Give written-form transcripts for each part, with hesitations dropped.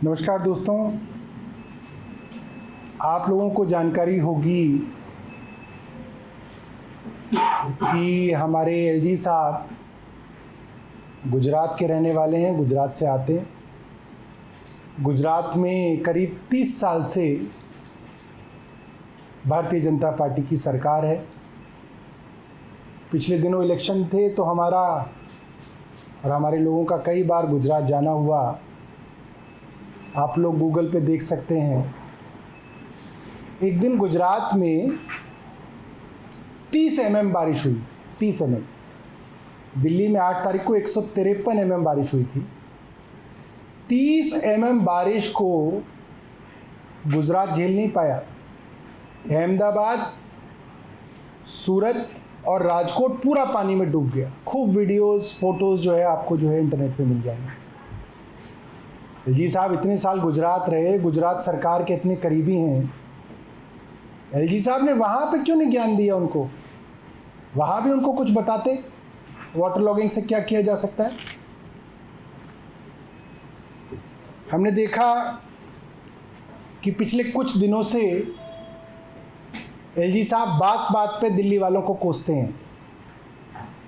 नमस्कार दोस्तों, आप लोगों को जानकारी होगी कि हमारे एलजी साहब गुजरात के रहने वाले हैं, गुजरात से आते हैं। गुजरात में करीब 30 साल से भारतीय जनता पार्टी की सरकार है। पिछले दिनों इलेक्शन थे तो हमारा और हमारे लोगों का कई बार गुजरात जाना हुआ। आप लोग गूगल पे देख सकते हैं। एक दिन गुजरात में 30 mm बारिश हुई। 30 mm। दिल्ली में 8 तारीख को 153 mm बारिश हुई थी। 30 mm बारिश को गुजरात झेल नहीं पाया। अहमदाबाद, सूरत और राजकोट पूरा पानी में डूब गया। खूब वीडियोस, फोटोज़ जो है आपको जो है इंटरनेट पे मिल जाएंगे। एलजी साहब इतने साल गुजरात रहे, गुजरात सरकार के इतने करीबी हैं। एलजी साहब ने वहाँ पे क्यों नहीं ज्ञान दिया उनको? वहाँ भी उनको कुछ बताते, वाटर लॉगिंग से क्या किया जा सकता है। हमने देखा कि पिछले कुछ दिनों से एलजी साहब बात बात पे दिल्ली वालों को कोसते हैं।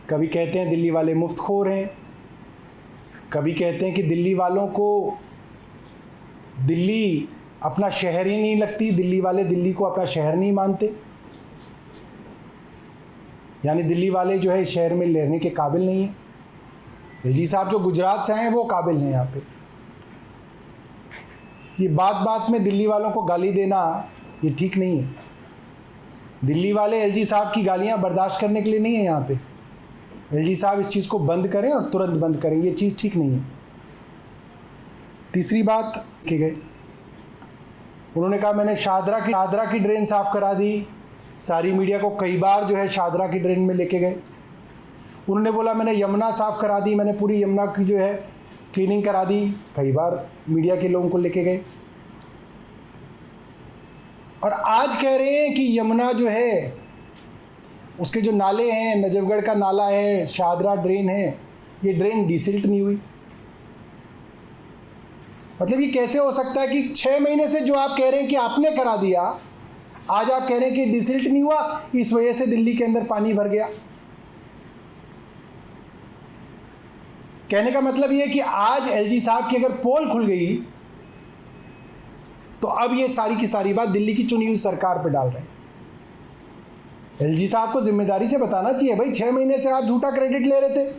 कभी कहते हैं दिल्ली वाले मुफ्तखोर हैं, कभी कहते हैं कि दिल्ली वालों को दिल्ली अपना शहर ही नहीं लगती, दिल्ली वाले दिल्ली को अपना शहर नहीं मानते, यानी दिल्ली वाले जो है इस शहर में रहने के काबिल नहीं है। एलजी साहब जो गुजरात से आए हैं वो काबिल हैं यहाँ पे। ये बात बात में दिल्ली वालों को गाली देना ये ठीक नहीं है। दिल्ली वाले एलजी साहब की गालियाँ बर्दाश्त करने के लिए नहीं है यहाँ पे। एलजी साहब इस चीज़ को बंद करें और तुरंत बंद करें, ये चीज़ ठीक नहीं है। तीसरी बात की गई, उन्होंने कहा मैंने शाहदरा की ड्रेन साफ़ करा दी। सारी मीडिया को कई बार जो है शाहदरा की ड्रेन में लेके गए। उन्होंने बोला मैंने यमुना साफ़ करा दी, मैंने पूरी यमुना की जो है क्लीनिंग करा दी। कई बार मीडिया के लोगों को लेके गए। और आज कह रहे हैं कि यमुना जो है उसके जो नाले हैं, नजफगढ़ का नाला है, शाहदरा ड्रेन है, ये ड्रेन डिसिल्ट नहीं हुई। मतलब ये कैसे हो सकता है कि 6 महीने से जो आप कह रहे हैं कि आपने करा दिया, आज आप कह रहे हैं कि डिसिल्ट नहीं हुआ, इस वजह से दिल्ली के अंदर पानी भर गया। कहने का मतलब ये है कि आज एलजी साहब की अगर पोल खुल गई तो अब ये सारी की सारी बात दिल्ली की चुनी हुई सरकार पर डाल रहे हैं। एलजी साहब को जिम्मेदारी से बताना चाहिए, भाई 6 महीने से आप झूठा क्रेडिट ले रहे थे।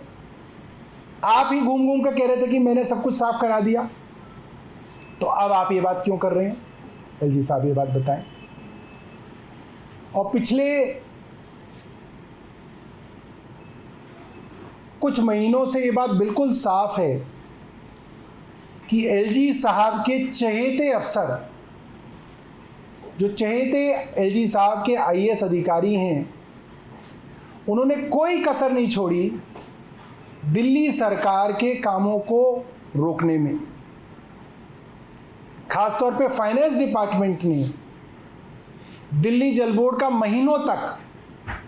आप ही घूम घूम कर कह रहे थे कि मैंने सब कुछ साफ करा दिया, तो अब आप ये बात क्यों कर रहे हैं? एलजी साहब ये बात बताएं। और पिछले कुछ महीनों से ये बात बिल्कुल साफ है कि एलजी साहब के चहेते अफसर, जो चहेते एलजी साहब के आईएएस अधिकारी हैं, उन्होंने कोई कसर नहीं छोड़ी दिल्ली सरकार के कामों को रोकने में। खासतौर पे फाइनेंस डिपार्टमेंट ने दिल्ली जल बोर्ड का महीनों तक,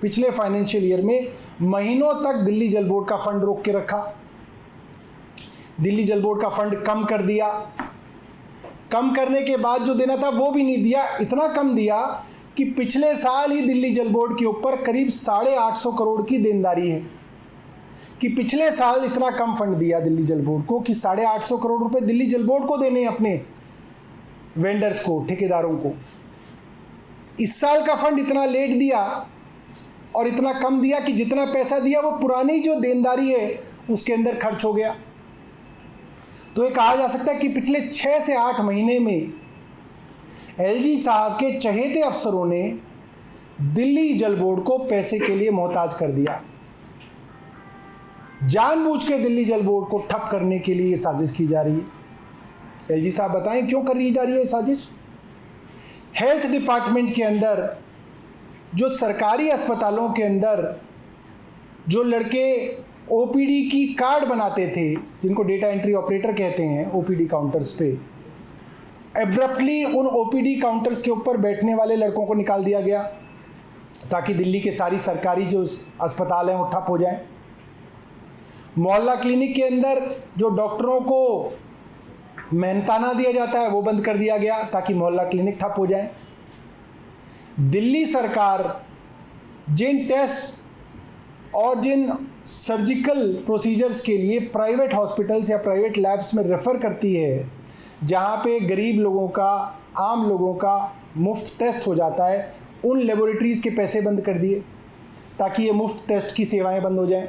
पिछले फाइनेंशियल ईयर में महीनों तक दिल्ली जल बोर्ड का फंड रोक के रखा। दिल्ली जल बोर्ड का फंड कम कर दिया। कम करने के बाद जो देना था वो भी नहीं दिया। इतना कम दिया कि पिछले साल ही दिल्ली जल बोर्ड के ऊपर करीब 850 करोड़ की देनदारी है। कि पिछले साल इतना कम फंड दिया दिल्ली जल बोर्ड को कि 850 करोड़ रुपए दिल्ली जल बोर्ड को देने हैं, अपने वेंडर्स को, ठेकेदारों को। इस साल का फंड इतना लेट दिया और इतना कम दिया कि जितना पैसा दिया वो पुरानी जो देनदारी है उसके अंदर खर्च हो गया। तो ये कहा जा सकता है कि पिछले 6 से 8 महीने में एलजी साहब के चहेते अफसरों ने दिल्ली जल बोर्ड को पैसे के लिए मोहताज कर दिया। जानबूझ के दिल्ली जल बोर्ड को ठप करने के लिए ये साजिश की जा रही है। एलजी साहब बताएं क्यों करी जा रही है साजिश? हेल्थ डिपार्टमेंट के अंदर, जो सरकारी अस्पतालों के अंदर जो लड़के ओपीडी की कार्ड बनाते थे, जिनको डेटा एंट्री ऑपरेटर कहते हैं, ओपीडी काउंटर्स पे, एब्रप्टली उन ओपीडी काउंटर्स के ऊपर बैठने वाले लड़कों को निकाल दिया गया ताकि दिल्ली के सारी सरकारी जो अस्पताल हैं वो ठप हो जाएं। मोहल्ला क्लिनिक के अंदर जो डॉक्टरों को मेहनताना दिया जाता है वो बंद कर दिया गया ताकि मोहल्ला क्लिनिक ठप हो जाए। दिल्ली सरकार जिन टेस्ट और जिन सर्जिकल प्रोसीजर्स के लिए प्राइवेट हॉस्पिटल्स या प्राइवेट लैब्स में रेफ़र करती है, जहाँ पे गरीब लोगों का, आम लोगों का मुफ्त टेस्ट हो जाता है, उन लेबोरेटरीज़ के पैसे बंद कर दिए ताकि ये मुफ्त टेस्ट की सेवाएं बंद हो जाएं।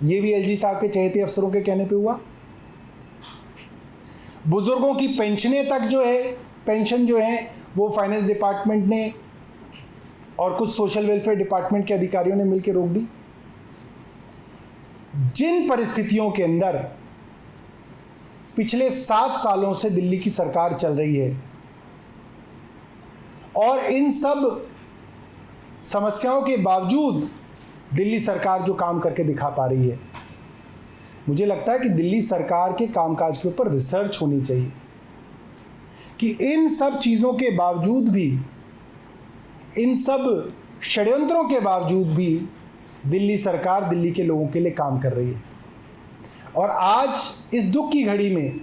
ये भी एलजी साहब के चहेते अफसरों के कहने पे हुआ। बुजुर्गों की पेंशनें तक पेंशन जो है वो फाइनेंस डिपार्टमेंट ने और कुछ सोशल वेलफेयर डिपार्टमेंट के अधिकारियों ने मिलकर रोक दी। जिन परिस्थितियों के अंदर पिछले 7 सालों से दिल्ली की सरकार चल रही है और इन सब समस्याओं के बावजूद दिल्ली सरकार जो काम करके दिखा पा रही है, मुझे लगता है कि दिल्ली सरकार के कामकाज के ऊपर रिसर्च होनी चाहिए कि इन सब चीज़ों के बावजूद भी, इन सब षड्यंत्रों के बावजूद भी दिल्ली सरकार दिल्ली के लोगों के लिए काम कर रही है। और आज इस दुख की घड़ी में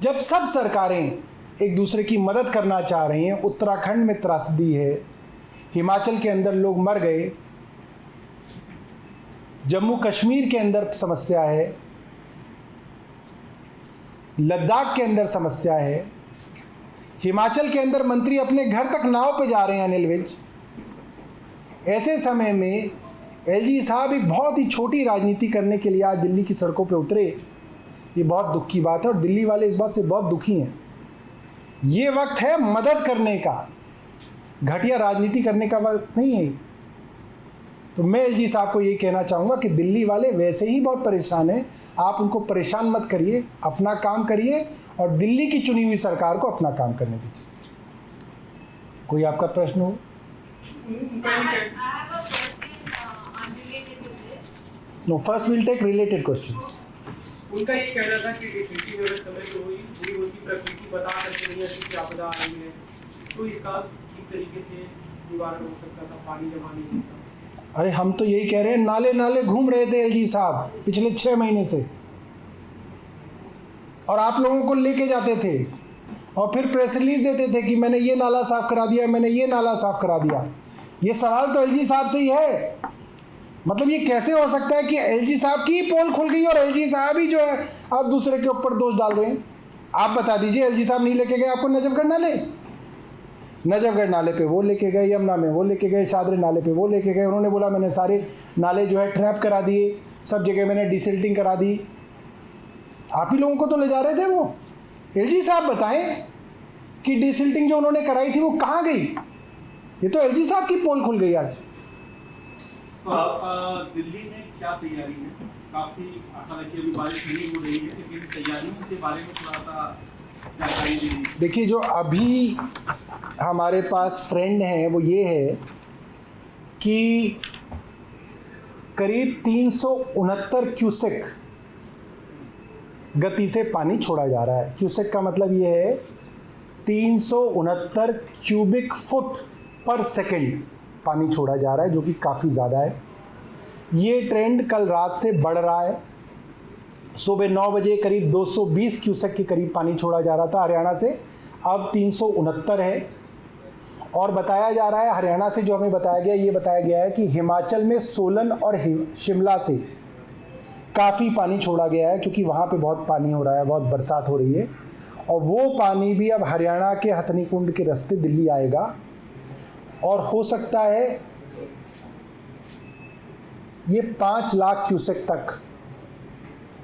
जब सब सरकारें एक दूसरे की मदद करना चाह रही हैं, उत्तराखंड में त्रासदी है, हिमाचल के अंदर लोग मर गए, जम्मू कश्मीर के अंदर समस्या है, लद्दाख के अंदर समस्या है, हिमाचल के अंदर मंत्री अपने घर तक नाव पे जा रहे हैं अनिल विज। ऐसे समय में एलजी साहब एक बहुत ही छोटी राजनीति करने के लिए आज दिल्ली की सड़कों पे उतरे, ये बहुत दुख की बात है और दिल्ली वाले इस बात से बहुत दुखी हैं। ये वक्त है मदद करने का, घटिया राजनीति करने का वक्त नहीं है। तो मैं एलजी साहब को ये कहना चाहूँगा कि दिल्ली वाले वैसे ही बहुत परेशान हैं, आप उनको परेशान मत करिए, अपना काम करिए और दिल्ली की चुनी हुई सरकार को अपना काम करने दीजिए। कोई आपका प्रश्न हो? No, first we'll take related questions. उनका ये कहना था कि डिफिकल्टी में समय पे हुई पूरी होती प्रकृति बता सकते नहीं ऐसी आपदा आ रही है, तो इसका किस तरीके से निवारण हो सकता था, पानी जमा नहीं होता। अरे हम तो यही कह रहे हैं, नाले नाले घूम रहे थे एलजी साहब पिछले 6 महीने से, और आप लोगों को लेके जाते थे और फिर प्रेस रिलीज देते थे कि मैंने ये नाला साफ करा दिया, मैंने ये नाला साफ करा दिया। ये सवाल तो एलजी साहब से ही है। मतलब ये कैसे हो सकता है कि एलजी साहब की पोल खुल गई और एलजी साहब ही जो है आप दूसरे के ऊपर दोष डाल रहे हैं। आप बता दीजिए, एलजी साहब नहीं लेके गए आपको नजफगढ़ नाले? नजफगढ़ नाले पे वो लेके गए, यमुना में वो लेके गए, शादरी नाले पे वो लेके गए। उन्होंने बोला मैंने सारे नाले जो है ट्रैप करा दिए, सब जगह मैंने डिसिल्टिंग करा दी। आप ही लोगों को तो ले जा रहे थे वो। एलजी साहब बताएं कि डिसिल्टिंग जो उन्होंने कराई थी वो कहाँ गई? ये तो एलजी साहब की पोल खुल गई आज। दिल्ली में क्या तैयारी है? काफी हालांकि अभी बारिश नहीं हो रही है, लेकिन तैयारियों के बारे में थोड़ा सा जानकारी दीजिए। देखिए, जो अभी हमारे पास ट्रेंड है वो ये है कि करीब 369 क्यूसेक गति से पानी छोड़ा जा रहा है। क्यूसेक का मतलब ये है 369 क्यूबिक फुट पर सेकंड पानी छोड़ा जा रहा है, जो कि काफ़ी ज़्यादा है। ये ट्रेंड कल रात से बढ़ रहा है। सुबह 9 बजे करीब 220 क्यूसेक के करीब पानी छोड़ा जा रहा था हरियाणा से, अब 369 है। और बताया जा रहा है, हरियाणा से जो हमें बताया गया, ये बताया गया है कि हिमाचल में सोलन और शिमला से काफ़ी पानी छोड़ा गया है, क्योंकि वहाँ पे बहुत पानी हो रहा है, बहुत बरसात हो रही है। और वो पानी भी अब हरियाणा के हथनीकुंड के रास्ते दिल्ली आएगा और हो सकता है ये 5 लाख क्यूसेक तक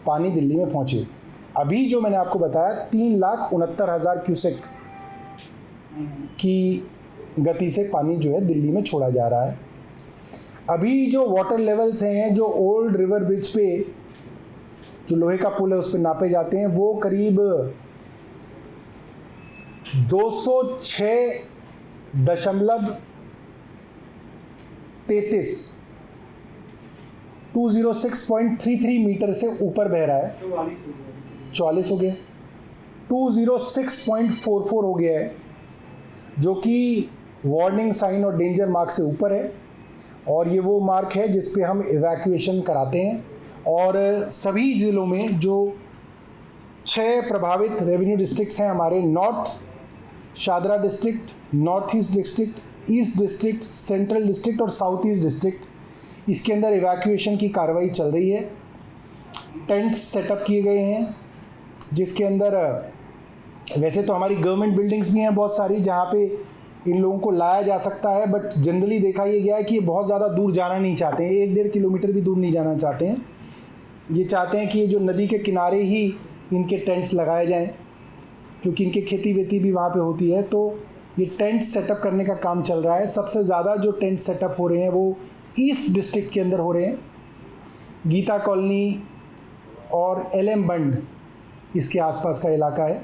पानी दिल्ली में पहुंचे। अभी जो मैंने आपको बताया 3,69,000 क्यूसेक की गति से पानी जो है दिल्ली में छोड़ा जा रहा है। अभी जो वाटर लेवल्स हैं, जो ओल्ड रिवर ब्रिज पे जो लोहे का पुल है उस पर नापे जाते हैं, वो करीब 206.33 मीटर से ऊपर बह रहा है। 44 हो गया, 206.44 हो गया है, जो कि वार्निंग साइन और डेंजर मार्क से ऊपर है। और ये वो मार्क है जिस पे हम इवैक्यूएशन कराते हैं। और सभी ज़िलों में जो 6 प्रभावित रेवेन्यू डिस्ट्रिक्ट्स हैं हमारे। North Shahdara district, north east district, east district, central district और साउथ ईस्ट डिस्ट्रिक्ट। इसके अंदर इवैक्यूएशन की कार्रवाई चल रही है। टेंट्स सेटअप किए गए हैं, जिसके अंदर वैसे तो हमारी गवर्नमेंट बिल्डिंग्स भी हैं बहुत सारी जहाँ पे इन लोगों को लाया जा सकता है, बट जनरली देखा ये गया है कि ये बहुत ज़्यादा दूर जाना नहीं चाहते हैं, 1-1.5 किलोमीटर भी दूर नहीं जाना चाहते हैं। ये चाहते हैं कि ये जो नदी के किनारे ही इनके टेंट्स लगाए जाएं, क्योंकि इनके खेती वेती भी वहाँ पे होती है। तो ये टेंट सेटअप करने का काम चल रहा है। सबसे ज़्यादा जो टेंट सेटअप हो रहे हैं वो ईस्ट डिस्ट्रिक्ट के अंदर हो रहे हैं। गीता कॉलोनी और LM बंड इसके आसपास का इलाका है।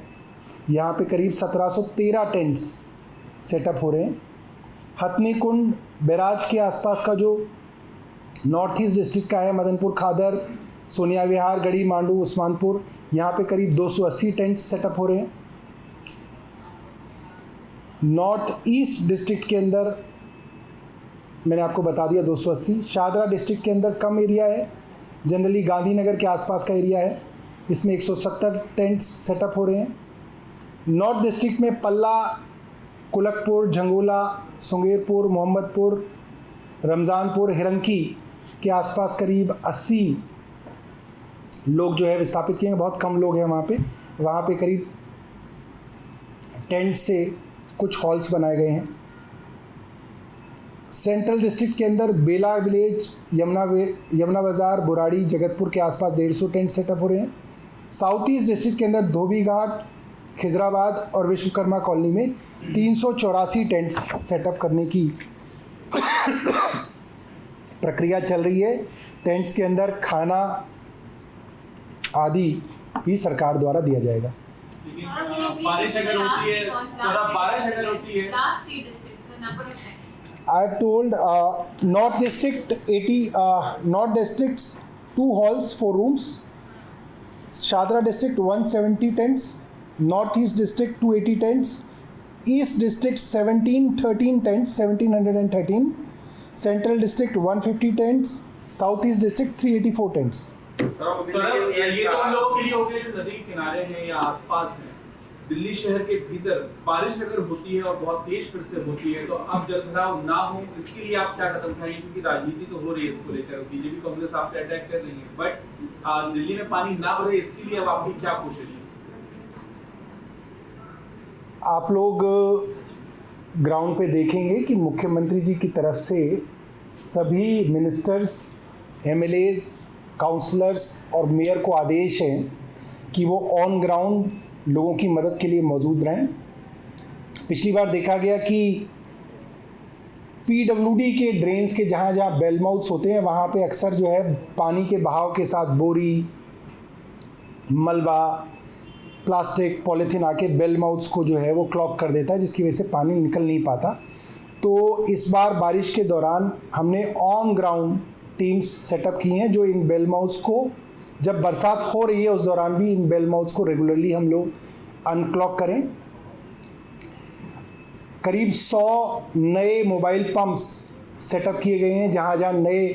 यहाँ पे करीब 1713 टेंट्स सेटअप हो रहे हैं। हथनी कुंड बैराज के आसपास का जो नॉर्थ ईस्ट डिस्ट्रिक्ट का है, मदनपुर खादर, सोनिया विहार, गढ़ी मांडू, उस्मानपुर, यहाँ पे करीब 280 टेंट्स सेटअप हो रहे हैं। नॉर्थ ईस्ट डिस्ट्रिक्ट के अंदर मैंने आपको बता दिया 280। शादरा डिस्ट्रिक्ट के अंदर कम एरिया है, जनरली गांधीनगर के आसपास का एरिया है, इसमें 170 टेंट्स सेटअप हो रहे हैं। नॉर्थ डिस्ट्रिक्ट में पल्ला, कुलकपुर, झंगोला, सुंगेरपुर, मोहम्मदपुर, रमज़ानपुर, हिरंकी के आसपास करीब 80 लोग जो है विस्थापित किए हैं। बहुत कम लोग हैं वहाँ पे करीब टेंट से कुछ हॉल्स बनाए गए हैं। सेंट्रल डिस्ट्रिक्ट के अंदर बेला विलेज, यमुना बाज़ार, बुराड़ी, जगतपुर के आसपास 150 टेंट सेटअप हो रहे हैं। साउथ ईस्ट डिस्ट्रिक्ट के अंदर धोबी घाट, खिजराबाद और विश्वकर्मा कॉलोनी में 384 टेंट्स सेटअप करने की प्रक्रिया चल रही है। टेंट्स के अंदर खाना आदि भी सरकार द्वारा दिया जाएगा। बारिश अगर होती है, बारिश अगर होती है, I have told North District 80, North Districts 2 halls 4 rooms, Shadra District 170 tents, North East District 280 tents, East District 1713 tents 1713, Central District 150 tents, South East District 384 tents. Sir ये तो उन लोगों के लिए हो गए जो नदी के किनारे हैं या आसपास हैं। दिल्ली शहर के भीतर बारिश अगर होती है और बहुत तेज फिर से होती है, तो अब जलभराव ना हो इसके लिए आप क्या कदम उठाएंगे? क्योंकि राजनीति तो हो रही है इसको लेकर, बीजेपी कांग्रेस आप पे अटैक कर रही है, बट दिल्ली में पानी ना भरे इसके लिए अब आपकी क्या कोशिश है? आप लोग ग्राउंड पे देखेंगे कि मुख्यमंत्री जी की तरफ से सभी मिनिस्टर्स, MLAs, काउंसलर्स और मेयर को आदेश है कि वो ऑन ग्राउंड लोगों की मदद के लिए मौजूद रहें। पिछली बार देखा गया कि PWD के ड्रेन्स के जहाँ जहाँ बेल माउथ्स होते हैं वहाँ पे अक्सर जो है पानी के बहाव के साथ बोरी, मलबा, प्लास्टिक, पॉलीथीन आके बेल माउथ्स को जो है वो क्लॉग कर देता है, जिसकी वजह से पानी निकल नहीं पाता। तो इस बार बारिश के दौरान हमने ऑन ग्राउंड टीम्स सेटअप की हैं जो इन बेल माउथ्स को, जब बरसात हो रही है उस दौरान भी इन बेल माउथ्स को रेगुलरली हम लोग अनक्लॉग करें। करीब 100 नए मोबाइल पंप्स सेटअप किए गए हैं। जहाँ जहाँ नए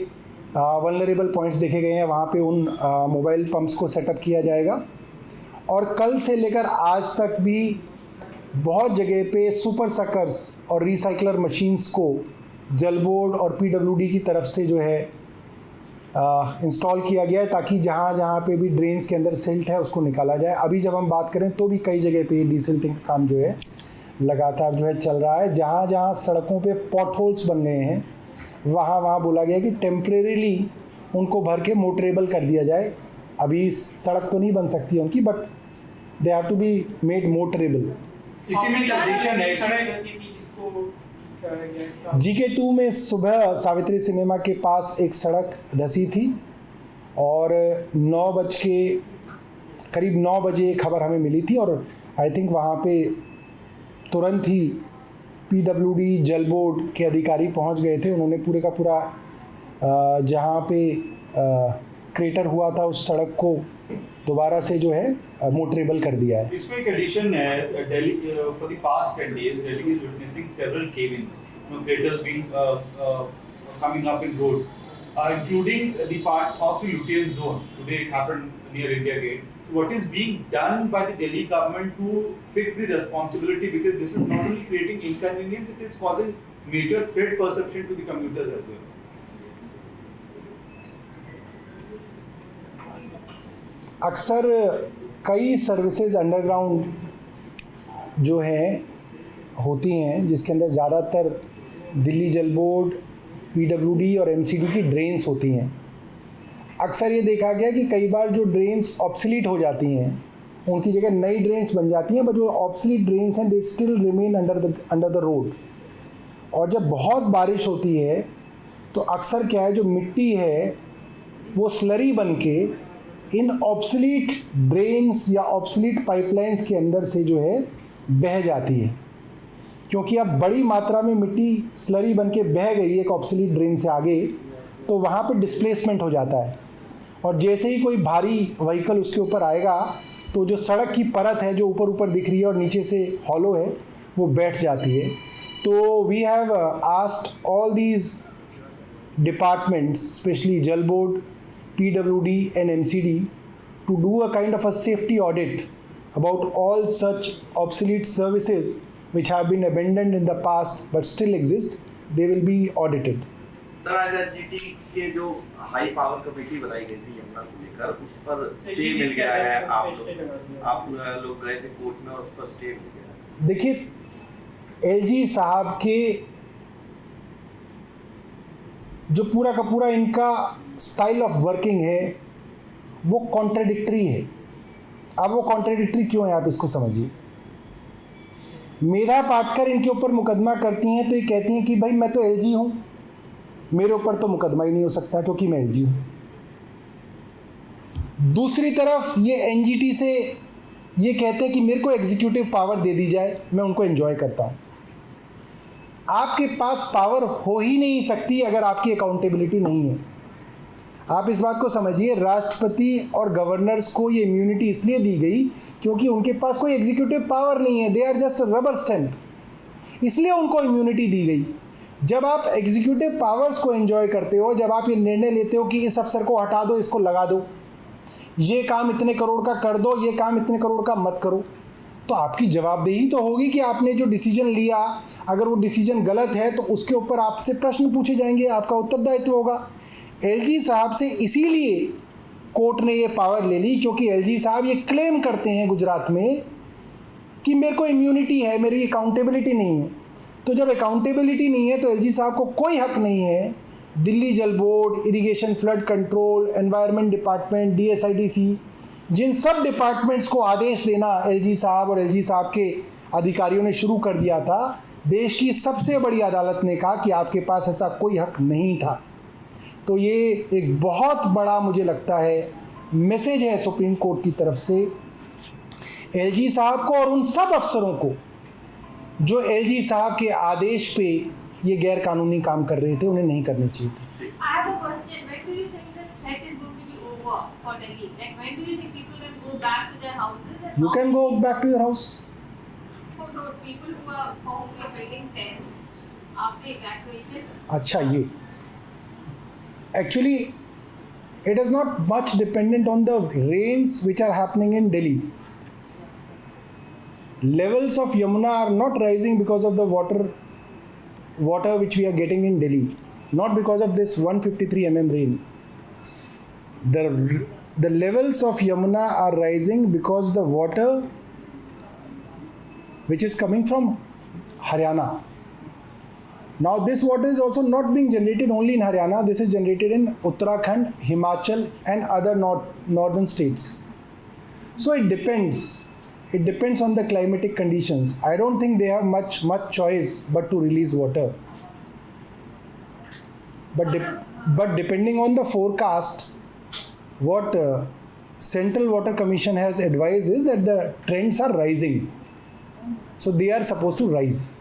वल्नरेबल पॉइंट्स देखे गए हैं वहाँ पे उन मोबाइल पंप्स को सेटअप किया जाएगा। और कल से लेकर आज तक भी बहुत जगह पे सुपर सकर्स और रिसाइकलर मशीन्स को जल बोर्ड और PWD की तरफ से जो है इंस्टॉल किया गया है, ताकि जहाँ जहाँ पे भी ड्रेन्स के अंदर सिल्ट है उसको निकाला जाए। अभी जब हम बात करें तो भी कई जगह पे डिसिल्टिंग का काम जो है लगातार जो है चल रहा है। जहाँ जहाँ सड़कों पे पॉट होल्स बन गए हैं वहाँ बोला गया कि टेम्परेरीली उनको भर के मोटरेबल कर दिया जाए। अभी सड़क तो नहीं बन सकती है उनकी, but they have to be made motorable. इसी में कंडीशन है इसमें GK2 में सुबह सावित्री सिनेमा के पास एक सड़क धंसी थी और करीब 9 बजे खबर हमें मिली थी और आई थिंक वहाँ पे तुरंत ही PWD जल बोर्ड के अधिकारी पहुँच गए थे। उन्होंने पूरे का पूरा जहाँ पे क्रेटर हुआ था उस सड़क को दोबारा से जो है मोटरेबल कर दिया है। इसमें कंडीशन है Delhi for the past 10 days Delhi is witnessing several cave-ins, craters being coming up in roads, including the parts of the Lutyens zone. Today it happened near India Gate. what is being done by the Delhi government to fix the responsibility, because this is not only creating inconvenience, it is causing major threat perception to the commuters as well. अक्सर कई services underground जो हैं होती हैं, जिसके अंदर ज़्यादातर दिल्ली जल बोर्ड, पीडब्ल्यूडी और एमसीडी की ड्रेन्स होती हैं। अक्सर ये देखा गया कि कई बार जो ड्रेन्स ऑब्सलीट हो जाती हैं, उनकी जगह नई ड्रेन्स बन जाती हैं, बट जो ऑब्सलीट ड्रेन्स हैं they still remain under the road. और जब बहुत बारिश होती है तो अक्सर क्या है, जो मिट्टी है वो स्लरी बन के इन ऑब्सलीट ड्रेन्स या ऑब्सलीट पाइपलाइंस के अंदर से जो है बह जाती है, क्योंकि अब बड़ी मात्रा में मिट्टी स्लरी बन के बह गई एक ऑब्सलीट ड्रेन से आगे, तो वहाँ पे डिस्प्लेसमेंट हो जाता है। और जैसे ही कोई भारी व्हीकल उसके ऊपर आएगा तो जो सड़क की परत है जो ऊपर ऊपर दिख रही है और नीचे से हॉलो है, वो बैठ जाती है। तो we have asked all these departments, specially Jal board, PWD and MCD, to do a kind of a safety audit about all such obsolete services which have been abandoned in the past but still exist. They will be audited. Sir, आज NGT के जो high power committee बनाई गई थी यमुना को लेकर, उस पर स्टे मिल गया है। आप लोग गए थे कोर्ट में और उस पर स्टे मिल गया। देखिए, LG साहब के जो पूरा का पूरा इनका स्टाइल ऑफ वर्किंग है वो कॉन्ट्राडिक्टरी है। अब वो कॉन्ट्राडिक्टरी क्यों है, आप इसको समझिए। मेधा पाटकर इनके ऊपर मुकदमा करती हैं तो ये कहती हैं कि भाई मैं तो LG हूं, मेरे ऊपर तो मुकदमा ही नहीं हो सकता क्योंकि मैं LG हूं। दूसरी तरफ ये NGT से ये कहते हैं कि मेरे को एग्जीक्यूटिव पावर दे दी जाए, मैं उनको एंजॉय करता हूं। आपके पास पावर हो ही नहीं सकती अगर आपकी अकाउंटेबिलिटी नहीं है। आप इस बात को समझिए, राष्ट्रपति और गवर्नर्स को ये इम्यूनिटी इसलिए दी गई क्योंकि उनके पास कोई एग्जीक्यूटिव पावर नहीं है, they are just rubber stamp, इसलिए उनको इम्यूनिटी दी गई। जब आप एग्जीक्यूटिव पावर्स को एंजॉय करते हो, जब आप ये निर्णय लेते हो कि इस अफसर को हटा दो, इसको लगा दो, ये काम इतने करोड़ का कर दो, ये काम इतने करोड़ का मत करो, तो आपकी जवाबदेही तो होगी कि आपने जो डिसीजन लिया, अगर वो डिसीजन गलत है तो उसके ऊपर आपसे प्रश्न पूछे जाएंगे, आपका उत्तरदायित्व होगा। LG साहब से इसीलिए कोर्ट ने ये पावर ले ली क्योंकि LG साहब ये क्लेम करते हैं गुजरात में कि मेरे को इम्यूनिटी है, मेरी अकाउंटेबिलिटी नहीं है। तो जब अकाउंटेबिलिटी नहीं है तो LG साहब को कोई हक नहीं है दिल्ली जल board, irrigation flood control, environment department, DSIDC, जिन सब डिपार्टमेंट्स को आदेश देना LG साहब और LG साहब के अधिकारियों ने शुरू कर दिया था। देश की सबसे बड़ी अदालत ने कहा कि आपके पास ऐसा कोई हक नहीं था। तो ये एक बहुत बड़ा, मुझे लगता है, मैसेज है सुप्रीम कोर्ट की तरफ से LG साहब को और उन सब अफसरों को जो LG साहब के आदेश पे ये गैर कानूनी काम कर रहे थे, उन्हें नहीं करने चाहिए थे। I have a question. When do you think the threat is going to be over for Delhi? Like when do you think people will go back to their houses? And You can go back to your house. For those people who are building tents after evacuation. अच्छा, ये actually it is not much dependent on the rains which are happening in Delhi. Levels of Yamuna are not rising because of the water which we are getting in Delhi, not because of this 153 mm rain. The levels of Yamuna are rising because the water which is coming from Haryana. Now this water is also not being generated only in Haryana, this is generated in Uttarakhand, Himachal and other northern states. So it depends on the climatic conditions. I don't think they have much choice but to release water. But depending on the forecast, what Central Water Commission has advised is that the trends are rising. So they are supposed to rise.